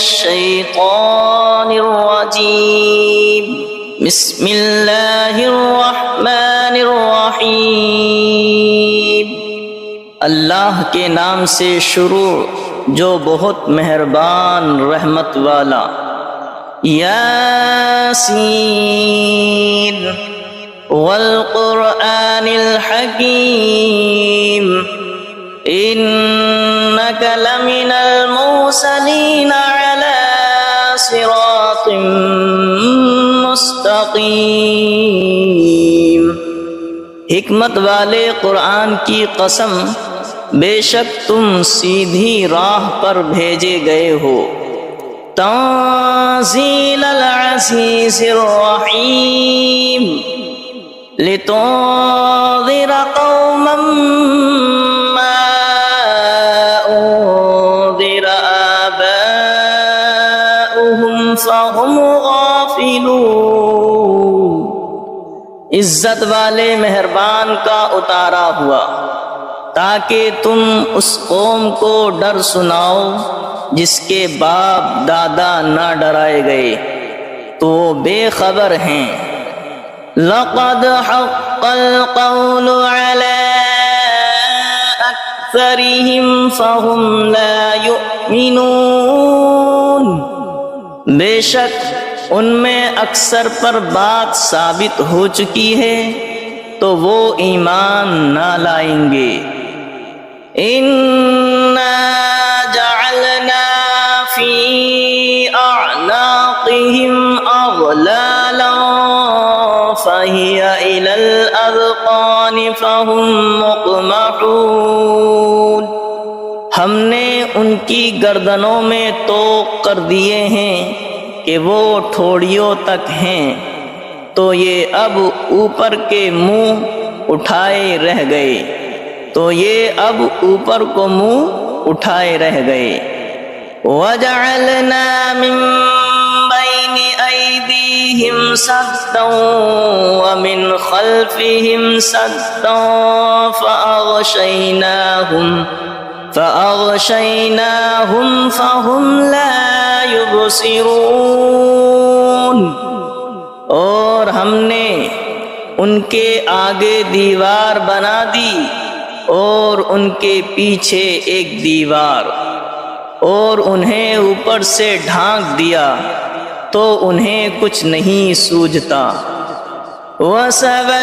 الشیطان الرجیم بسم اللہ الرحمن الرحیم اللہ کے نام سے شروع جو بہت مہربان رحمت والا۔ یاسین والقرآن الحکیم انک لمن المرسلین علی صراط مستقیم۔ حکمت والے قرآن کی قسم، بے شک تم سیدھی راہ پر بھیجے گئے ہو۔ تنزیل العزیز الرحیم لتنذر قوما ما انذر آباؤهم فهم غافلون۔ عزت والے مہربان کا اتارا ہوا تاکہ تم اس قوم کو ڈر سناؤ جس کے باپ دادا نہ ڈرائے گئے تو وہ بے خبر ہیں۔ لقد حق القول على اکثرهم فهم لا يؤمنون۔ بے شک ان میں اکثر پر بات ثابت ہو چکی ہے تو وہ ایمان نہ لائیں گے۔ اِنَّا جَعَلْنَا فِي أَعْنَاقِهِمْ أَغْلَالًا فَهِيَ إِلَى الْأَذْقَانِ فَهُمْ مُقْمَحُونَ۔ ہم نے ان کی گردنوں میں طوق کر دیے ہیں کہ وہ ٹھوڑیوں تک ہیں، تو یہ اب اوپر کے منہ اٹھائے رہ گئے، تو یہ اب اوپر کو منہ اٹھائے رہ گئے۔ وَجَعَلْنَا مِن بَيْنِ أَيْدِيهِمْ سَدًّا وَمِنْ خَلْفِهِمْ سَدًّا فَأَغْشَيْنَاهُمْ فَهُمْ لَا يُبْصِرُونَ۔ اور ہم نے ان کے آگے دیوار بنا دی اور ان کے پیچھے ایک دیوار، اور انہیں اوپر سے ڈھانک دیا تو انہیں کچھ نہیں سوجھتا۔ وَسَوَاءٌ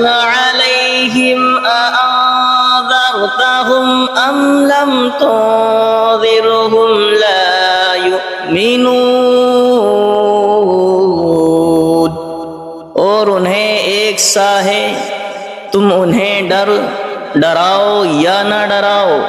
عَلَيْهِمْ أَأَنذَرْتَهُمْ أَمْ لَمْ تُنذِرْهُمْ لَا يُؤْمِنُونَ۔ اور انہیں ایک سا ہے، تم انہیں ڈراؤ یا نہ ڈراؤ،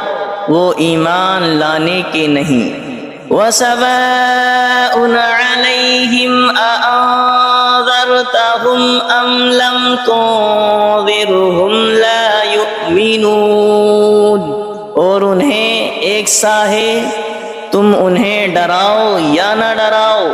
وہ ایمان لانے کے نہیں۔ وَسَوَاءٌ عَلَيْهِمْ أَأَنذَرْتَهُمْ أَمْ لَمْ تُنذِرْهُمْ لَا يُؤْمِنُونَ۔ اور انہیں ایک سا ہے، تم انہیں ڈراؤ یا نہ ڈراؤ،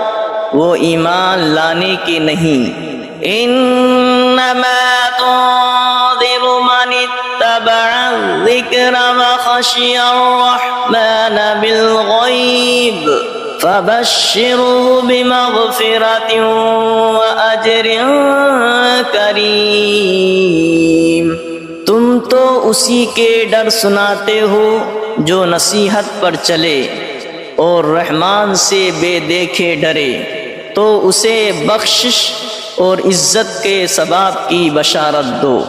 وہ ایمان لانے کے نہیں۔ انما تنذر من اتبع الذکر وخشی الرحمن بالغیب فبشره بمغفرة وأجر کریم۔ تم تو اسی کے ڈر سناتے ہو جو نصیحت پر چلے اور رحمان سے بے دیکھے ڈرے، تو اسے بخشش اور عزت کے ثواب کی بشارت دو۔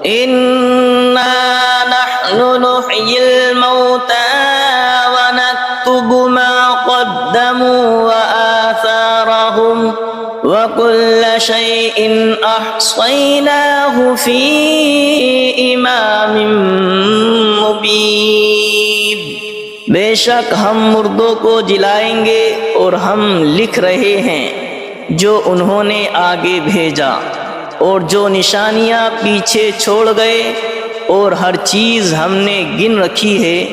اِنَّا نَحْنُ نُحْيِي الْمَوْتَى وَنَكْتُبُ مَا قَدَّمُوا وَآثَارَهُمْ وَكُلَّ شَيْءٍ أَحْصَيْنَاهُ فِي إِمَامٍ مُبِينٍ۔ بے شک ہم مردوں کو جلائیں گے اور ہم لکھ رہے ہیں جو انہوں نے آگے بھیجا اور جو نشانیاں پیچھے چھوڑ گئے، اور ہر چیز ہم نے گن رکھی ہے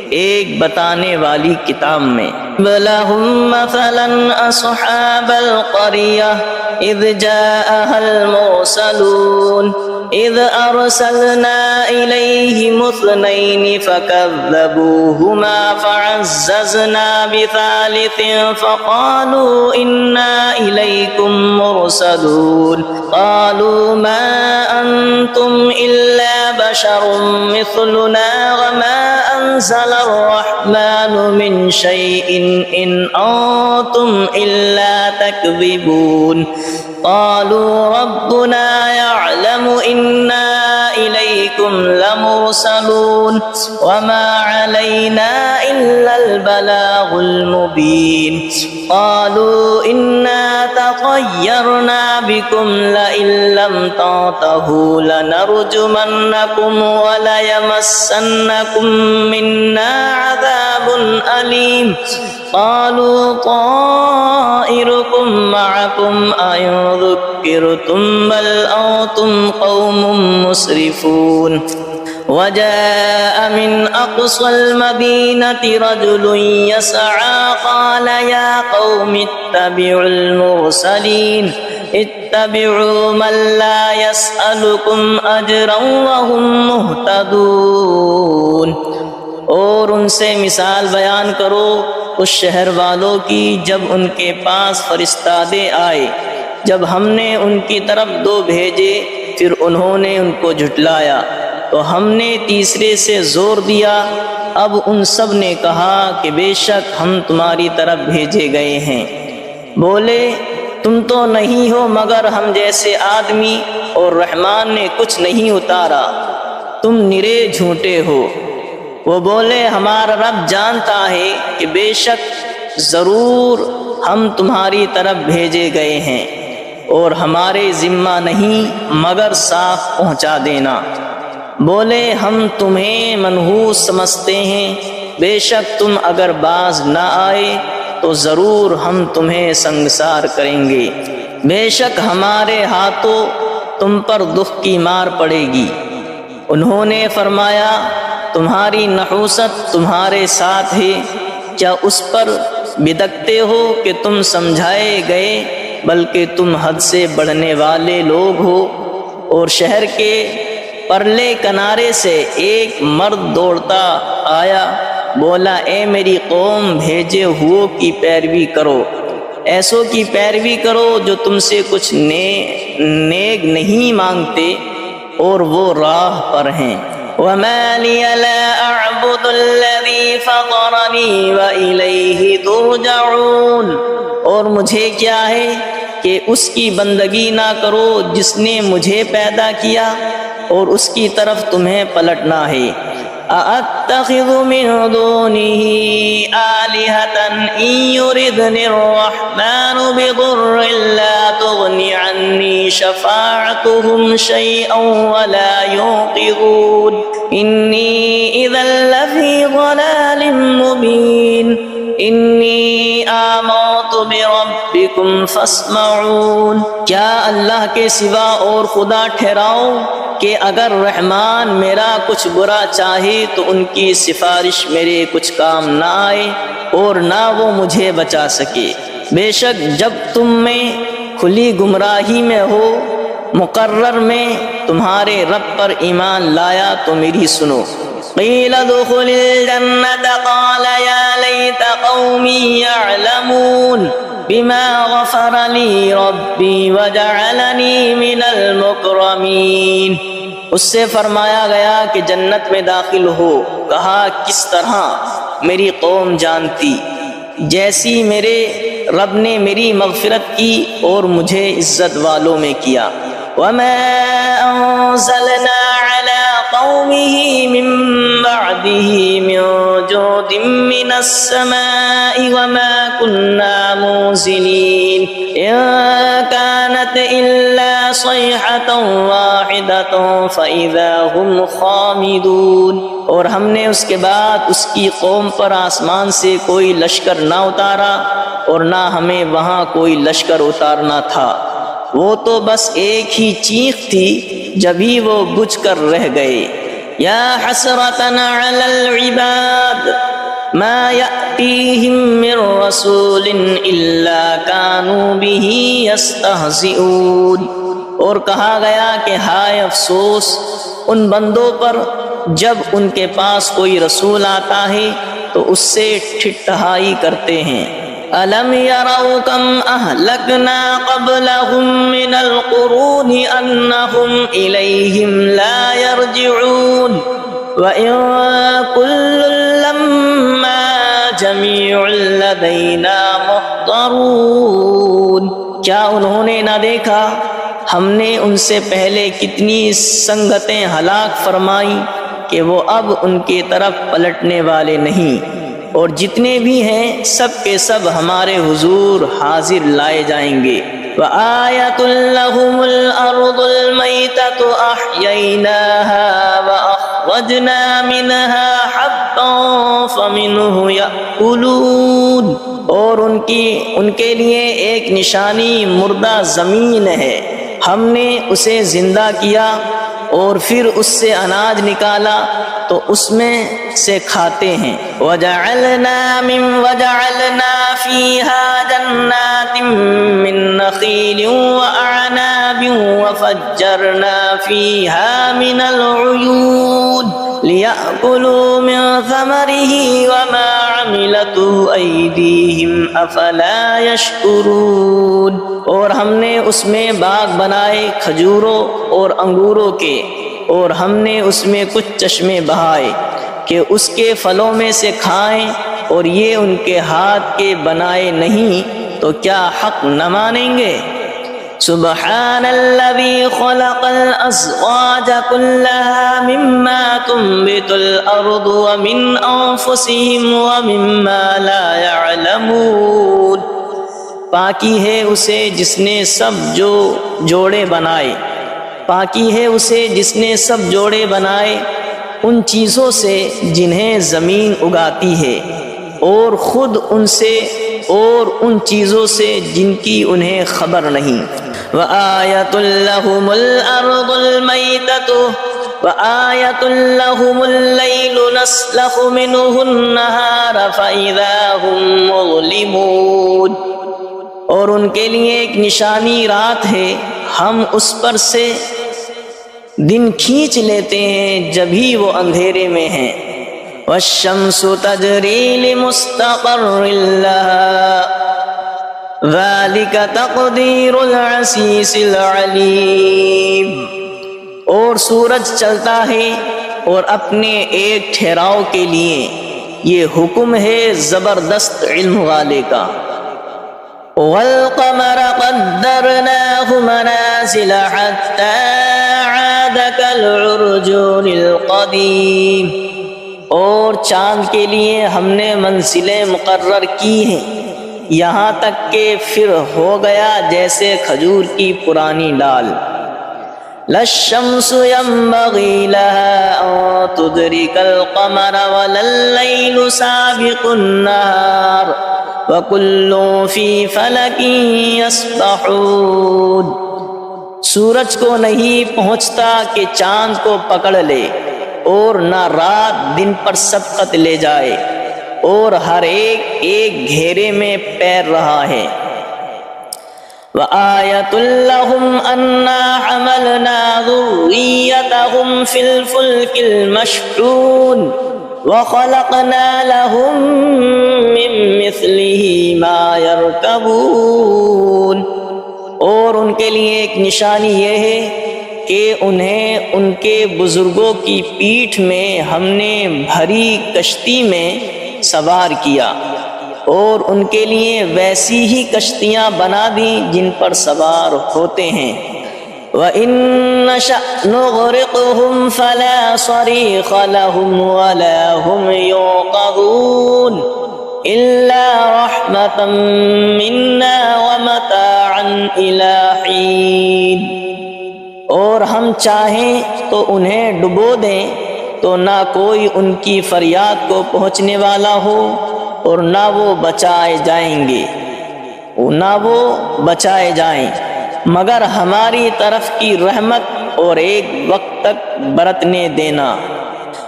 ایک بتانے والی کتاب میں۔ وَلَهُمْ مَثَلًا أَصْحَابَ الْقَرْيَةِ إِذْ جَاءَهَا الْمُرْسَلُونَ إذ أرسلنا إليهم اثنين فكذبوهما فعززنا بثالث فقالوا إنا إليكم مرسلون قالوا ما أنتم إلا بشر مثلنا وما أنزل الرحمن من شيء إن أنتم إلا تكذبون قالوا ربنا يعلم إنا إليكم لمرسلون وما علينا إلا البلاغ المبين قالوا إنا تطيرنا بكم لئن لم تنتهوا لنرجمنكم وليمسنكم منا عذاب أليم قالوا طائركم معكم أئن ذكرتم بل أنتم قوم مسرفون وجاء من أقصى المدينة رجل يسعى قال يا قوم اتبعوا المرسلين اتبعوا من لا يسألكم أجرا وهم مهتدون اور ان سے مثال بیان کرو اس شہر والوں کی جب ان کے پاس فرستادے آئے، جب ہم نے ان کی طرف دو بھیجے پھر انہوں نے ان کو جھٹلایا تو ہم نے تیسرے سے زور دیا۔ اب ان سب نے کہا کہ بے شک ہم تمہاری طرف بھیجے گئے ہیں۔ بولے تم تو نہیں ہو مگر ہم جیسے آدمی اور رحمان نے کچھ نہیں اتارا، تم نرے جھوٹے ہو۔ وہ بولے ہمارا رب جانتا ہے کہ بے شک ضرور ہم تمہاری طرف بھیجے گئے ہیں اور ہمارے ذمہ نہیں مگر صاف پہنچا دینا۔ بولے ہم تمہیں منحوس سمجھتے ہیں، بے شک تم اگر باز نہ آئے تو ضرور ہم تمہیں سنگسار کریں گے، بے شک ہمارے ہاتھوں تم پر دکھ کی مار پڑے گی۔ انہوں نے فرمایا تمہاری نحوست تمہارے ساتھ ہے، کیا اس پر بدکتے ہو کہ تم سمجھائے گئے، بلکہ تم حد سے بڑھنے والے لوگ ہو۔ اور شہر کے پرلے کنارے سے ایک مرد دوڑتا آیا، بولا اے میری قوم بھیجے ہوئوں کی پیروی کرو، ایسوں کی پیروی کرو جو تم سے کچھ نیک نہیں مانگتے اور وہ راہ پر ہیں۔ وَمَا لِيَ لَا أَعْبُدُ الَّذِي فَطَرَنِي وَإِلَيْهِ تُرْجَعُونَ، اور مجھے کیا ہے کہ اس کی بندگی نہ کرو جس نے مجھے پیدا کیا اور اس کی طرف تمہیں پلٹنا ہے۔ أَأَتَّخِذُ مِن دُونِهِ آلِهَةً إِن يُرِدْنِ الرَّحْمَنُ بِضُرٍّ لَّا تُغْنِ عَنِّي شَفَاعَتُهُمْ شَيْئًا وَلَا يُنقِذُونِ إِنِّي إِذًا لَّفِي ضَلَالٍ مُّبِينٍ إِنِّي آمَنتُ بِرَبِّكُمْ فَاسْمَعُونِ، کیا اللہ کے سوا اور خدا ٹھہراؤ کہ اگر رحمان میرا کچھ برا چاہے تو ان کی سفارش میرے کچھ کام نہ آئے اور نہ وہ مجھے بچا سکے۔ بے شک جب تم میں کھلی گمراہی میں ہو مقرر میں تمہارے رب پر ایمان لایا تو میری سنو۔ قیل ادخل الجنة قال یا لیت قومی یعلمون بما غفر لی ربی وجعلنی من المکرمین، اس سے فرمایا گیا کہ جنت میں داخل ہو، کہا کس طرح میری قوم جانتی، جیسی میرے رب نے میری مغفرت کی اور مجھے عزت والوں میں کیا۔ وما انزلنا على قومه من بعده من جود من السماء وما كنا منزلين إن كانت إلا صيحة واحدة فإذا هم خامدون، اور ہم نے اس کے بعد اس کی قوم پر آسمان سے کوئی لشکر نہ اتارا اور نہ ہمیں وہاں کوئی لشکر اتارنا تھا، وہ تو بس ایک ہی چیخ تھی جبھی وہ بجھ کر رہ گئے۔ یا حسرتنا علی العباد ما یأتیہم من رسول الا کانوا به یستہزئون، اور کہا گیا کہ ہائے افسوس ان بندوں پر جب ان کے پاس کوئی رسول آتا ہے تو اس سے ٹھٹھائی کرتے ہیں۔ أَلَمْ يَرَوْا كَمْ أَهْلَكْنَا قَبْلَهُمْ مِنَ الْقُرُونِ أَنَّهُمْ إِلَيْهِمْ لَا يَرْجِعُونَ وَإِن كُلٌّ لَّمَّا جَمِيعٌ لَّدَيْنَا مُحْضَرُونَ۔ کیا انہوں نے نہ دیکھا ہم نے ان سے پہلے کتنی سنگتیں ہلاک فرمائیں کہ وہ اب ان کی طرف پلٹنے والے نہیں، اور جتنے بھی ہیں سب کے سب ہمارے حضور حاضر لائے جائیں گے۔ وَآيَةٌ لَّهُمُ الْأَرْضُ الْمَيْتَةُ أَحْيَيْنَاهَا وَأَخْرَجْنَا مِنْهَا حَبًّا فَمِنْهُ يَأْكُلُونَ۔ اور ان کے لیے ایک نشانی مردہ زمین ہے، ہم نے اسے زندہ کیا اور پھر اس سے اناج نکالا تو اس میں سے کھاتے ہیں۔ وَجَعَلْنَا فِيهَا جَنَّاتٍ مِّن نَّخِيلٍ وَأَعْنَابٍ وَفَجَّرْنَا فِيهَا مِنَ الْعُيُونِ لِيَأْكُلُوا مِن ثَمَرِهِ وَمَا عَمِلَتْهُ أَيْدِيهِمْ أَفَلَا يَشْكُرُونَ۔ اور ہم نے اس میں باغ بنائے کھجوروں اور انگوروں کے، اور ہم نے اس میں کچھ چشمے بہائے کہ اس کے پھلوں میں سے کھائیں، اور یہ ان کے ہاتھ کے بنائے نہیں تو کیا حق نہ مانیں گے؟ سبحان الذي خلق الأزواج كلها مما تنبت الأرض ومن أنفسهم ومما لا يعلمون۔ پاکی ہے اسے جس نے سب جوڑے بنائے، پاکی ہے اسے جس نے سب جوڑے بنائے ان چیزوں سے جنہیں زمین اگاتی ہے، اور خود ان سے اور ان چیزوں سے جن کی انہیں خبر نہیں۔ وَآيَةٌ لَّهُمُ الْأَرْضُ الْمَيْتَةُ وَآيَةٌ لَّهُمُ اللَّيْلُ نَسْلَخُ مِنْهُ النَّهَارَ فَإِذَا هُمْ مُظْلِمُونَ۔ اور ان کے لیے ایک نشانی رات ہے، ہم اس پر سے دن کھینچ لیتے ہیں جبھی وہ اندھیرے میں ہیں۔ وَالشَّمْسُ تَجْرِي لِمُسْتَقَرٍّ لَّهَا ذَلِكَ تَقْدِيرُ الْعَزِيزِ الْعَلِيمِ۔ اور سورج چلتا ہے اور اپنے ایک ٹھہراؤ کے لیے، یہ حکم ہے زبردست علم والے کا۔ وَالْقَمَرَ قَدَّرْنَاهُ مَنَازِلَ حَتَّى عَادَ كَالْعُرْجُونِ الْقَدِيمِ۔ اور چاند کے لیے ہم نے منزلیں مقرر کی ہیں یہاں تک کہ پھر ہو گیا جیسے کھجور کی پرانی ڈال۔ لَا الشَّمْسُ يَنبَغِي لَهَا أَن تُدْرِكَ الْقَمَرَ وَلَا اللَّيْلُ سَابِقُ النَّهَارِ وَكُلٌّ فِي فَلَكٍ يَسْبَحُونَ۔ سورج کو نہیں پہنچتا کہ چاند کو پکڑ لے، اور نہ رات دن پر سبقت لے جائے، اور ہر ایک گھیرے میں پیر رہا ہے۔ وَآيَةٌ لَّهُمْ أَنَّا حَمَلْنَا ذُرِّيَّتَهُمْ فِي الْفُلْكِ الْمَشْحُونِ وَخَلَقْنَا لَهُم مِّن مِّثْلِهِ مَا يَرْكَبُونَ۔ اور ان کے لیے ایک نشانی یہ ہے کہ انہیں ان کے بزرگوں کی پیٹھ میں ہم نے بھری کشتی میں سوار کیا، اور ان کے لیے ویسی ہی کشتیاں بنا دیں جن پر سوار ہوتے ہیں۔ وَإِن نَّشَأْ نُغْرِقْهُمْ فَلَا صَرِيخَ لَهُمْ وَلَا هُمْ يُنقَذُونَ إِلَّا رَحْمَةً مِّنَّا وَمَتَاعًا إِلَىٰ حِينٍ۔ اور ہم چاہیں تو انہیں ڈبو دیں تو نہ کوئی ان کی فریاد کو پہنچنے والا ہو، اور نہ وہ بچائے جائیں مگر ہماری طرف کی رحمت اور ایک وقت تک برتنے دینا۔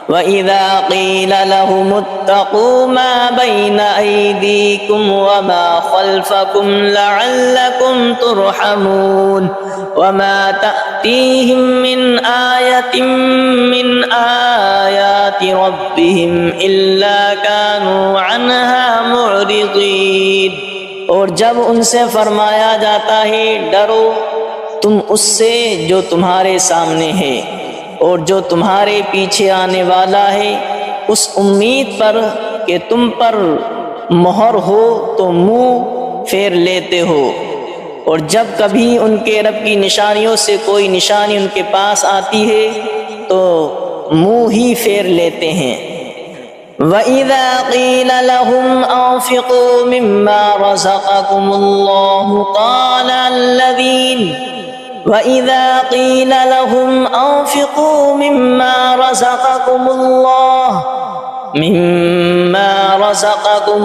وَإِذَا قِيلَ لَهُمُ اتَّقُوا مَا بَيْنَ أَيْدِيكُمْ وَمَا خَلْفَكُمْ لَعَلَّكُمْ تُرْحَمُونَ وَمَا تَأْتِيهِمْ مِنْ آيَةٍ مِنْ آيَاتِ رَبِّهِمْ إِلَّا كَانُوا عَنْهَا مُعْرِضِينَ۔ اور جب ان سے فرمایا جاتا ہے ڈرو تم اس سے جو تمہارے سامنے ہے اور جو تمہارے پیچھے آنے والا ہے، اس امید پر کہ تم پر مہر ہو تو منہ پھیر لیتے ہو، اور جب کبھی ان کے رب کی نشانیوں سے کوئی نشانی ان کے پاس آتی ہے تو منہ ہی پھیر لیتے ہیں۔ وَإِذَا قِيلَ لَهُمْ أَنفِقُوا مِمَّا رَزَقَكُمُ اللَّهُ وَإِذَا قِيلَ لَهُمْ أَنفِقُوا مِمَّا رَزَقَكُمُ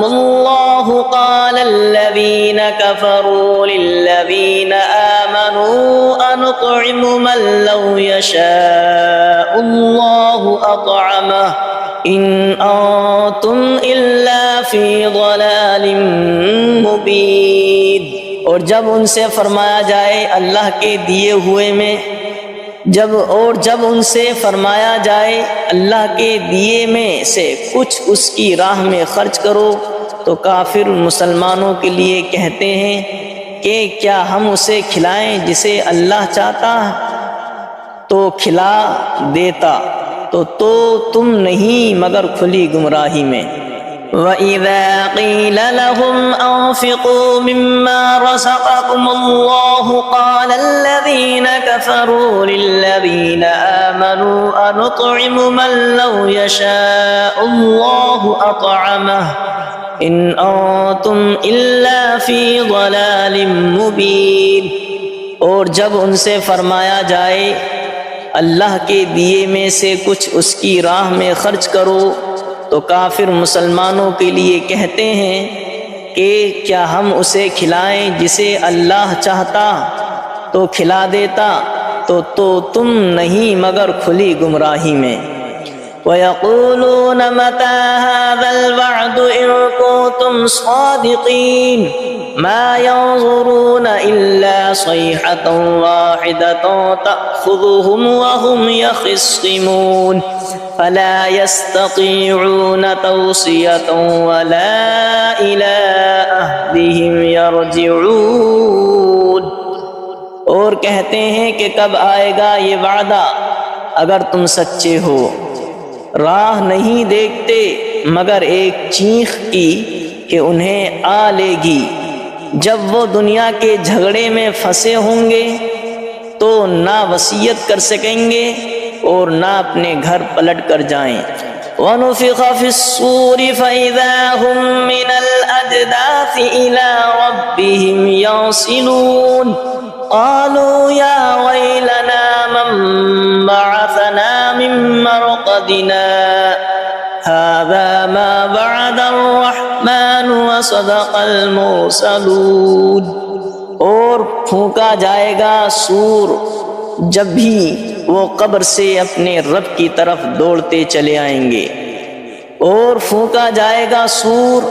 اللَّهُ قَالَ الَّذِينَ كَفَرُوا لِلَّذِينَ آمَنُوا أَنُطْعِمُ مَن لَّوْ يَشَاءُ اللَّهُ أَطْعَمَهُ إِنْ أَنتُمْ إِلَّا فِي ضَلَالٍ مُّبِينٍ۔ اور جب ان سے فرمایا جائے اللہ کے دیے ہوئے میں جب ان سے فرمایا جائے اللہ کے دیے میں سے کچھ اس کی راہ میں خرچ کرو تو کافر مسلمانوں کے لیے کہتے ہیں کہ کیا ہم اسے کھلائیں جسے اللہ چاہتا تو کھلا دیتا، تو تم نہیں مگر کھلی گمراہی میں۔ وَإِذَا قِيلَ لَهُمْ أَنفِقُوا مِمَّا رَزَقَكُمُ اللَّهُ قَالَ الَّذِينَ كَفَرُوا لِلَّذِينَ آمَنُوا أَنُطْعِمُ مَن لَّوْ يَشَاءُ اللَّهُ أَطْعَمَهُ إِنْ أَنتُمْ إِلَّا فِي ضَلَالٍ مُّبِينٍ۔ اور جب ان سے فرمایا جائے اللہ کے دیے میں سے کچھ اس کی راہ میں خرچ کرو تو کافر مسلمانوں کے لیے کہتے ہیں کہ کیا ہم اسے کھلائیں جسے اللہ چاہتا تو کھلا دیتا، تو تم نہیں مگر کھلی گمراہی میں۔ وَيَقُولُونَ مَتَىٰ هَٰذَا الْوَعْدُ إِن كُنتُمْ صَادِقِينَ مَا يَنظُرُونَ إِلَّا صَيْحَةً وَاحِدَةً تَأْخُذُهُمْ وَهُمْ يَخِصِّمُونَ فَلَا يَسْتَطِيعُونَ تَوْصِيَةً وَلَا إِلَىٰ أَهْلِهِمْ يَرْجِعُونَ۔ اور کہتے ہیں کہ کب آئے گا یہ وعدہ اگر تم سچے ہو، راہ نہیں دیکھتے مگر ایک چیخ کی کہ انہیں آ لے گی، جب وہ دنیا کے جھگڑے میں پھنسے ہوں گے تو نہ وصیت کر سکیں گے اور نہ اپنے گھر پلٹ کر جائیں۔ وَنُفِخَ فِي الصُّورِ فَإِذَا هُم مِّنَ الْأَجْدَاثِ إِلَىٰ رَبِّهِمْ يَنسِلُونَ قَالُوا يَا وَيْلَنَا مَن بَعَثَنَا مِن مَّرْقَدِنَا هَٰذَا مَا وَعَدَ الرَّحْمَٰنُ وَصَدَقَ الْمُرْسَلُونَ۔ اور پھونکا جائے گا سور جب بھی وہ قبر سے اپنے رب کی طرف دوڑتے چلے آئیں گے، اور پھونکا جائے گا سور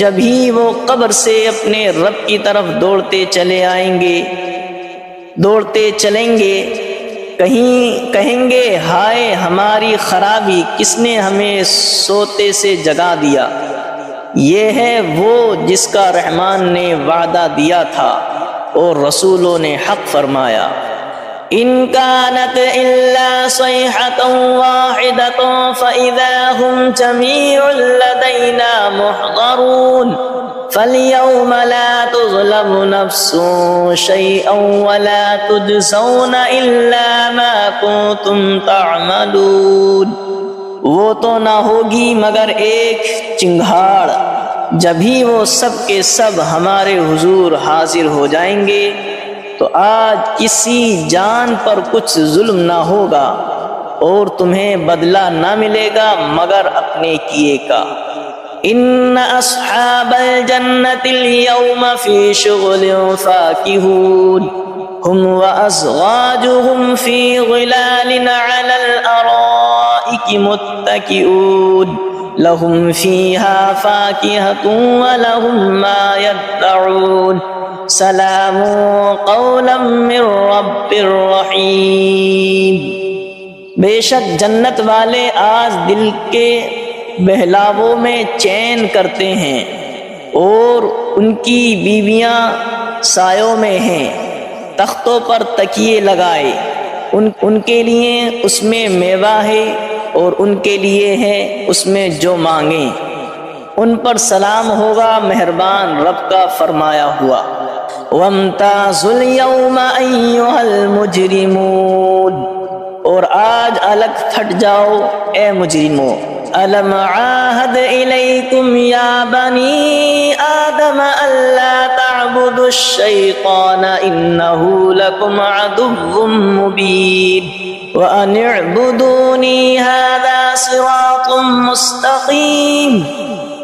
جب ہی وہ قبر سے اپنے رب کی طرف دوڑتے چلیں گے، کہیں گے ہائے ہماری خرابی، کس نے ہمیں سوتے سے جگا دیا۔ یہ ہے وہ جس کا رحمان نے وعدہ دیا تھا اور رسولوں نے حق فرمایا۔ إِن كَانَتْ إِلَّا صَيْحَةً وَاحِدَةً فَإِذَا هُمْ جَمِيعٌ لَّدَيْنَا مُحْضَرُونَ فَالْيَوْمَ لَا تُظْلَمُ نَفْسٌ شَيْئًا وَلَا تُجْزَوْنَ إِلَّا مَا كُنتُمْ تَعْمَلُونَ۔ وہ تو نہ ہوگی مگر ایک چنگھاڑ، جبھی وہ سب کے سب ہمارے حضور حاضر ہو جائیں گے تو آج کسی جان پر کچھ ظلم نہ ہوگا اور تمہیں بدلہ نہ ملے گا مگر اپنے کیے کا۔ ان اصحاب الجنة اليوم في شغل فاكهون هم وازواجهم في ظلال على الارائك الارائك متكئون لهم فيها فاكهة ولهم ما يدعون سلام قولا من رب رحیم۔ بے شک جنت والے آج دل کے بہلاووں میں چین کرتے ہیں، اور ان کی بیویاں سایوں میں ہیں، تختوں پر تکیے لگائے، ان کے لیے اس میں میوہ ہے اور ان کے لیے ہے اس میں جو مانگیں، ان پر سلام ہوگا مہربان رب کا فرمایا ہوا۔ وَامْتَازُوا الْيَوْمَ أَيُّهَا الْمُجْرِمُونَ، اور آج الگ پھٹ جاؤ اے مجرموں۔ أَلَمْ عَاهَدْ إِلَيْكُمْ يَا بَنِي آدَمَ أَلَّا تَعْبُدُوا الشَّيْطَانَ إِنَّهُ لَكُمْ عَدُوٌّ مُّبِينٌ وَأَنِ اعْبُدُونِي هَذَا صِرَاطٌ مُّسْتَقِيمٌ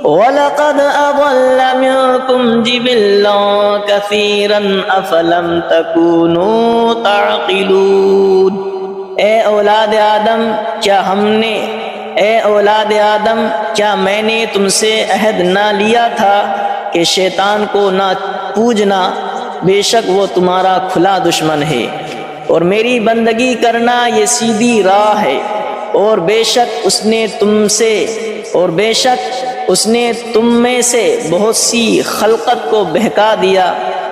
وَلَقَدْ أَضَلَّ مِنكُمْ جِبِلًّا كَثِيرًا أَفَلَمْ تَكُونُوا تَعْقِلُونَ۔ اے اولاد آدم کیا میں نے تم سے عہد نہ لیا تھا کہ شیطان کو نہ پوجنا، بے شک وہ تمہارا کھلا دشمن ہے، اور میری بندگی کرنا یہ سیدھی راہ ہے، اور بے شک اس نے تم میں سے بہت سی خلقت کو بہکا دیا،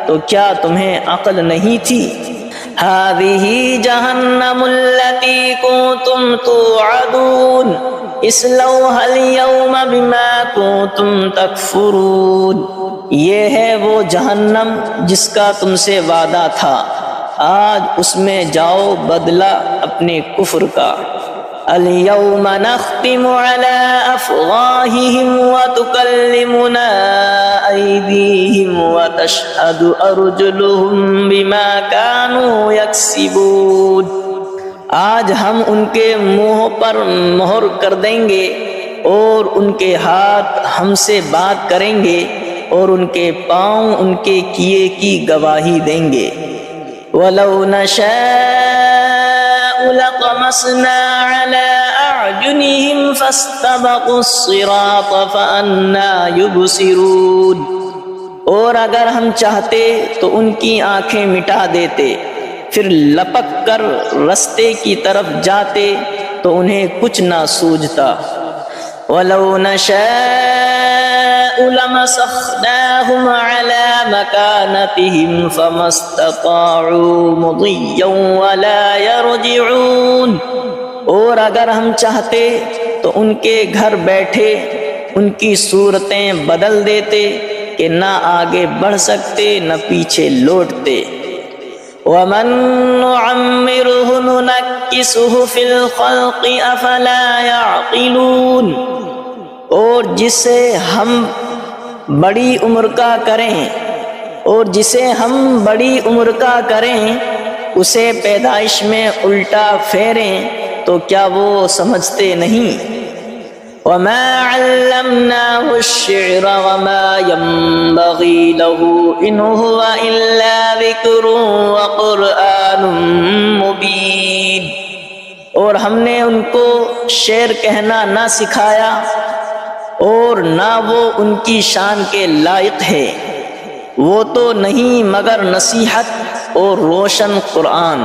تو کیا تمہیں عقل نہیں تھی؟ هذه جہنم التي كنتم توعدون اصلوها اليوم بما كنتم تکفرون، یہ ہے وہ جہنم جس کا تم سے وعدہ تھا، آج اس میں جاؤ بدلہ اپنے کفر کا۔ اليوم نختم على أفواههم وتكلمنا أيديهم وتشهد أرجلهم بما كانوا يكسبون، آج ہم ان کے منہوں پر مہر کر دیں گے، اور ان کے ہاتھ ہم سے بات کریں گے، اور ان کے پاؤں ان کے کیے کی گواہی دیں گے۔ وَلَوْ نَشَاءُ لَطَمَسْنَا عَلَىٰ أَعْيُنِهِمْ فَاسْتَبَقُوا الصِّرَاطَ فَأَنَّىٰ يُبْصِرُونَ، اور اگر ہم چاہتے تو ان کی آنکھیں مٹا دیتے، پھر لپک کر رستے کی طرف جاتے تو انہیں کچھ نہ سوجھتا۔ وَلَوْ نَشَاءُ لَمَسَخْنَاهُمْ عَلَىٰ مَكَانَتِهِمْ فَمَا اسْتَطَاعُوا مُضِيًّا وَلَا يَرْجِعُونَ، اور اگر ہم چاہتے تو ان کے گھر بیٹھے ان کی صورتیں بدل دیتے کہ نہ آگے بڑھ سکتے نہ پیچھے لوٹتے۔ وَمَن نُّعَمِّرْهُ نُنَكِّسْهُ فِي الْخَلْقِ أَفَلَا يَعْقِلُونَ، اور جسے ہم بڑی عمر کا کریں اسے پیدائش میں الٹا پھیریں تو کیا وہ سمجھتے نہیں؟ وَمَا عَلَّمْنَاهُ الشِّعْرَ وَمَا يَنبَغِي لَهُ إِنْ هُوَ إِلَّا ذِكْرٌ وَقُرْآنٌ مُبِينٌ، اور ہم نے ان کو شعر کہنا نہ سکھایا، اور نہ وہ ان کی شان کے لائق ہے، وہ تو نہیں مگر نصیحت اور روشن قرآن۔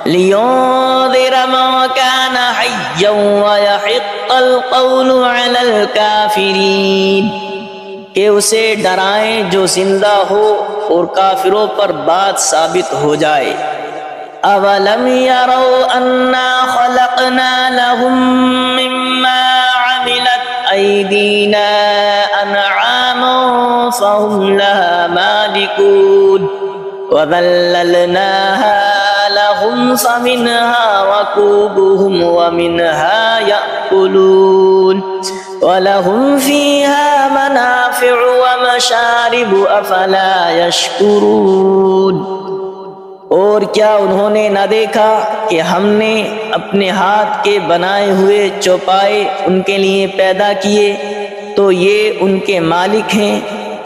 لِيُنذِرَ مَن كَانَ حَيًّا وَيَحِقَّ الْقَوْلُ عَلَى الْكَافِرِينَ، کہ اسے ڈرائیں جو زندہ ہو اور کافروں پر بات ثابت ہو جائے۔ أَوَلَمْ يَرَوْا أَنَّا خَلَقْنَا لَهُم مِّمَّا عَمِلَتْ أَيْدِينَا أَنْعَامًا فَهُمْ لَهَا مَالِكُونَ وَذَلَّلْنَاهَا لَهُمْ فَمِنْهَا رَكُوبُهُمْ وَمِنْهَا يَأْكُلُونَ وَلَهُمْ فِيهَا مَنَافِعُ وَمَشَارِبُ أَفَلَا يَشْكُرُونَ، اور کیا انہوں نے نہ دیکھا کہ ہم نے اپنے ہاتھ کے بنائے ہوئے چوپائے ان کے لیے پیدا کیے، تو یہ ان کے مالک ہیں،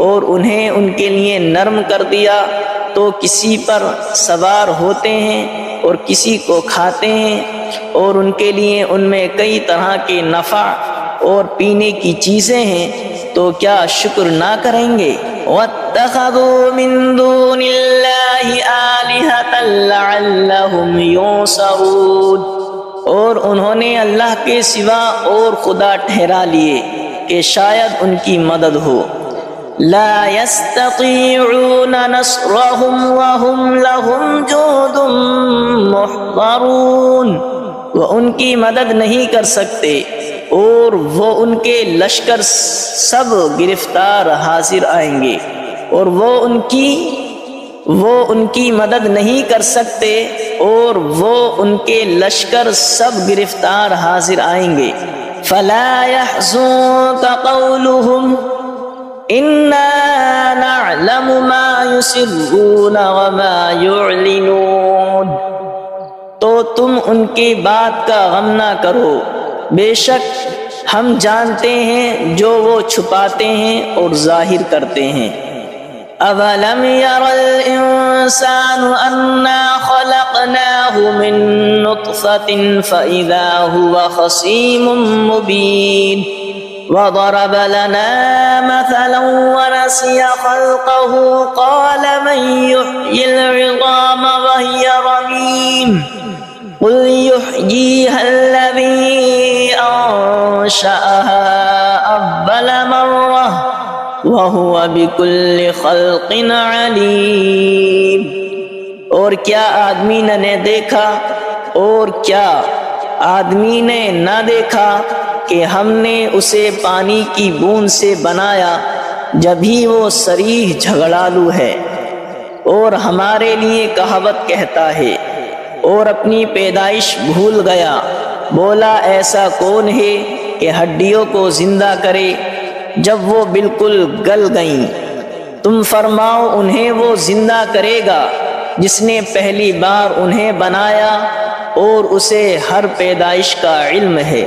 اور انہیں ان کے لیے نرم کر دیا تو کسی پر سوار ہوتے ہیں اور کسی کو کھاتے ہیں، اور ان کے لیے ان میں کئی طرح کے نفع اور پینے کی چیزیں ہیں، تو کیا شکر نہ کریں گے؟ وَاتَّخَذُوا مِن دُونِ اللَّهِ آلِهَةً لَعَلَّهُمْ يُنصَرُونَ، اور انہوں نے اللہ کے سوا اور خدا ٹھہرا لیے کہ شاید ان کی مدد ہو۔ لا يستطيعون نصرهم وهم لهم جند محضرون، وہ ان کی مدد نہیں کر سکتے اور وہ ان کے لشکر سب گرفتار حاضر آئیں گے، اور وہ ان کی مدد نہیں کر سکتے اور وہ ان کے لشکر سب گرفتار حاضر آئیں گے۔ فلا يحزنك قولهم انا نعلم ما يسرون وما يعلنون، تو تم ان کی بات کا غم نہ کرو، بے شک ہم جانتے ہیں جو وہ چھپاتے ہیں اور ظاہر کرتے ہیں۔ اولم ير الانسان انا خلقناه من نطفة فاذا هو خصيم مبين، وضرب لنا مثلا ونسي خلقه قال من يحيي العظام وهي رميم قل يحييها الذي أنشأها أول مرة وهو بكل خلق عليم، اور کیا آدمی نے دیکھا اور کیا آدمی نے نہ دیکھا کہ ہم نے اسے پانی کی بوند سے بنایا جبھی وہ صریح جھگڑالو ہے، اور ہمارے لیے کہاوت کہتا ہے اور اپنی پیدائش بھول گیا، بولا ایسا کون ہے کہ ہڈیوں کو زندہ کرے جب وہ بالکل گل گئیں؟ تم فرماؤ انہیں وہ زندہ کرے گا جس نے پہلی بار انہیں بنایا اور اسے ہر پیدائش کا علم ہے۔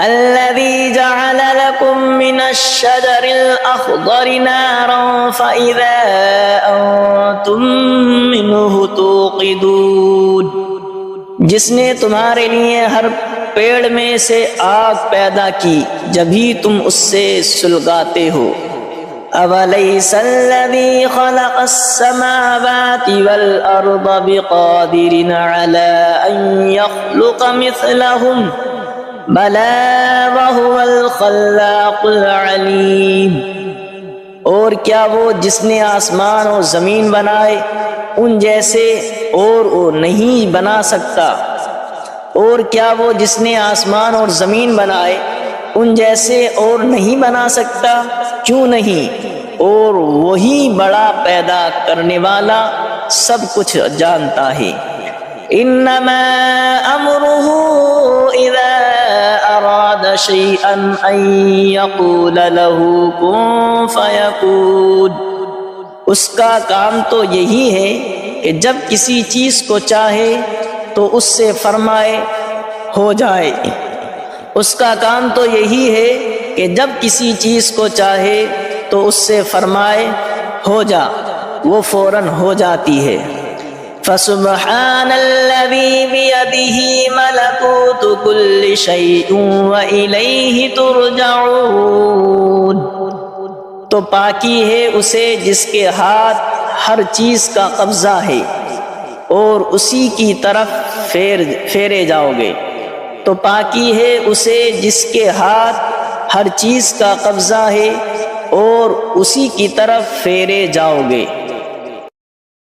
الذي جعل لكم من الشجر الأخضر نارا فإذا أنتم منه توقدون، جس نے تمہارے لیے ہر پیڑ میں سے آگ پیدا کی جبھی تم اس سے سلگاتے ہو۔ أَوَلَيْسَ الَّذِي خَلَقَ السَّمَاوَاتِ وَالْأَرْضَ بِقَادِرٍ عَلَىٰ أَن يَخْلُقَ مِثْلَهُمْ بَلَىٰ وَهُوَ الْخَلَّاقُ الْعَلِيمُ، اور کیا وہ جس نے آسمان اور زمین بنائے ان جیسے اور وہ نہیں بنا سکتا؟ اور کیا وہ جس نے آسمان اور زمین بنائے ان جیسے اور نہیں بنا سکتا؟ کیوں نہیں، اور وہی بڑا پیدا کرنے والا سب کچھ جانتا ہے۔ انما امره اذا اراد شيئا ان يقول له كن فيكون، اس کا کام تو یہی ہے کہ جب کسی چیز کو چاہے تو اس سے فرمائے ہو جائے۔ اس کا کام تو یہی ہے کہ جب کسی چیز کو چاہے تو اس سے فرمائے ہو جا، وہ فوراً ہو جاتی ہے۔ فسبحان الذي بيده ملكوت كل شيء وإليه ترجعون، تو پاکی ہے اسے جس کے ہاتھ ہر چیز کا قبضہ ہے اور اسی کی طرف پھیرے جاؤ گے۔ تو پاکی ہے اسے جس کے ہاتھ ہر چیز کا قبضہ ہے اور اسی کی طرف پھیرے جاؤ گے۔